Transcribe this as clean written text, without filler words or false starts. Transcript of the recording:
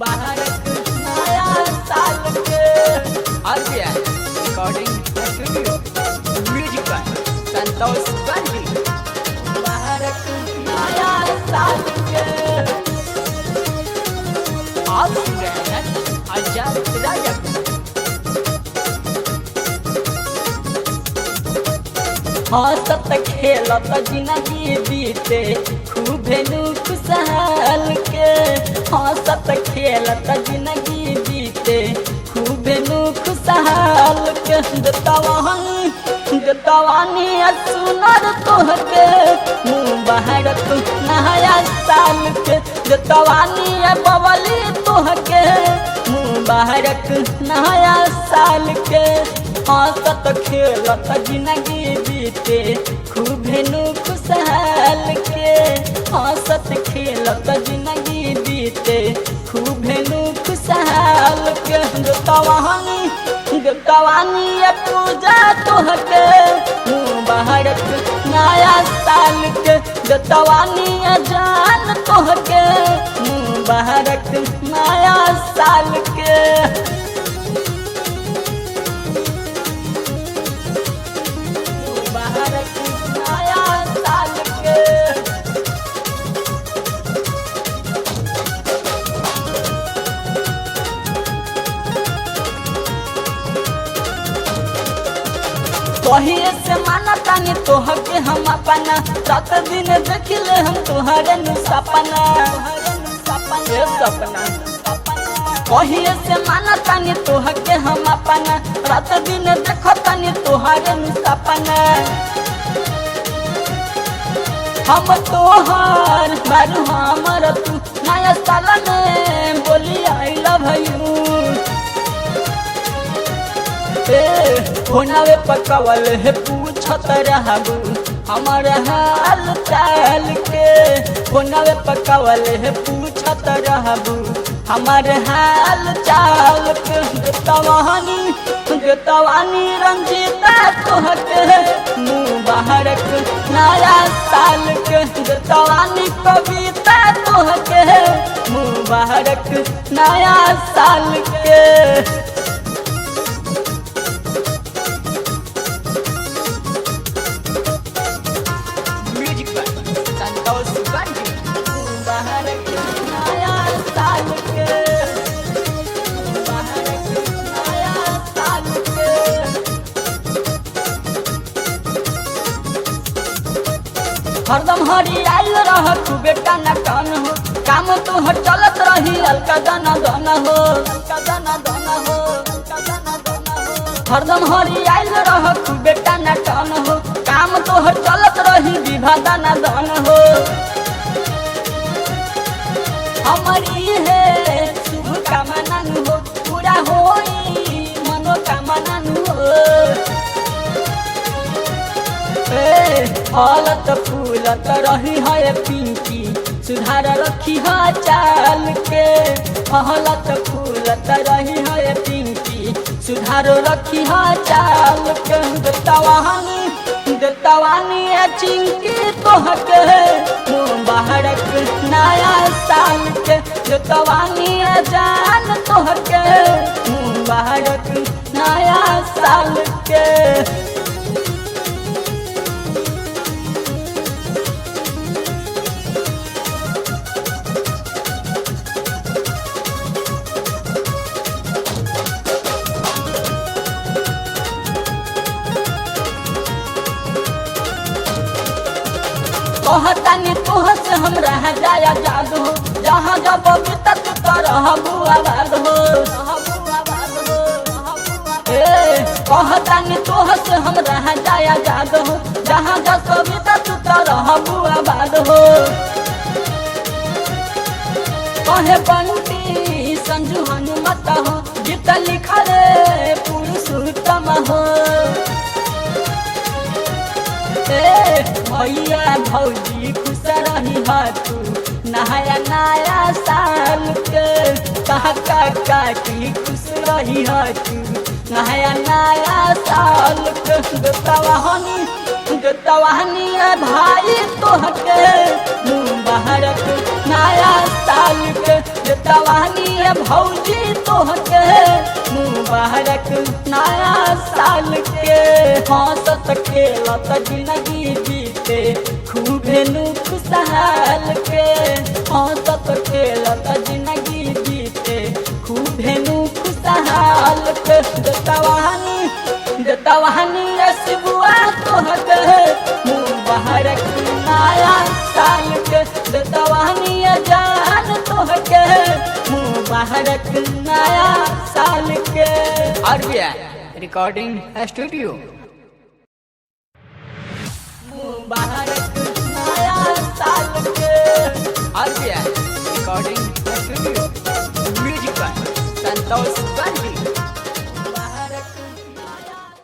मुबारक नया साल के RBI Recording Studio Music by Santosh Gandhi। मुबारक नया साल के। आप सुन रहे हैं आजाद राजा को। हंसत खेलत जिंदगी बीते खूबे खुशहाल के। हंसत खेलत जिंदगी बीते खूबे खुशहाल के। जतवानी सुनर तोहके मुबारक नया साल के। जतवानी बबली तोहके मुबारक नया साल के। हंसत खेलत जिंदगी बीते खूबे खुशहाल के। हंसत खेलत जिंदगी बीते खूबे खुशहाल के। जतवानी पूजा तोहके मुबारक नया साल के। जतवानी जान तोहके मुबारक नया साल के। मुबारक नया साल के। कहिए से माना तानी तोहके हम अपना रात दिन देखले हम तोहरे सपना। सपना कहिए से माना तानी तोहके हम अपना रात दिन देखो तानी तोहरे सपना। हम तोहर बारू हमर तू नया साल में बोली आई लव यू। फोनवे पकवल है पूछत रहबू हमार हाल चाल के। फोनवे पकवल है पूछत रहबू हमार हाल चाल के। जतवानी रंजीता तोहके मुबारक नया साल के। जतवानी कविता तोहके मुबारक नया साल के। Music by Santosh Gandhi। मुबारक नया साल के। मुबारक नया साल के। हरदम हरियाल रह तू बेटा न कान हो। काम तोहर चलत रही अलका दाना दाना हो। अलका दाना दाना हो। अलका दाना दाना हो। हरदम हरियाल रह तू बेटा न कान हो। काम तोहर चलत रही विभा दाना दान हो। हमारी है शुभ कामना हो पूरा होई मनोकामना हो। फलत फूलत रही है पिंकी सुधार रखी है चाल के। फलत फूलत रही है पिंकी सुधार रखी है चाल के। जतवानी चिंकी तोहके मुबारक नया साल के। जतवानी जान तोहके मुबारक नया साल के। कहतानी तोह से हम रह जाया जाद हो। जहाँ जब तक रहबू आबाद हो। कहतानी तोह से हम रह जाया जाद हो। जहाँ जब तक रहबू आबाद हो। कहे बंटी संजू हनुमत हो गीत लिखले पुरुषोत्तम हो। भैया भौजी खुश रही तू नया नया साल के। काका काकी खुश रही तू नया नया साल के। जतवानी भाई तोहके मुबारक नया साल के। जतवानी भौजी तोहके मुबारक नया साल के। हंसत खेलत जिंदगी बीते खूबे नु खुशहाल के। हंसत खेलत जिंदगी बीते खूबे नु खुशहाल के। दतवानी रसबुआ तोहके मुबारक नया साल के। दतवानी जान तोहके मुबारक नया साल के। RBI recording studio. मुबारक नया साल के। RBI recording studio. Music by Santosh Gandhi.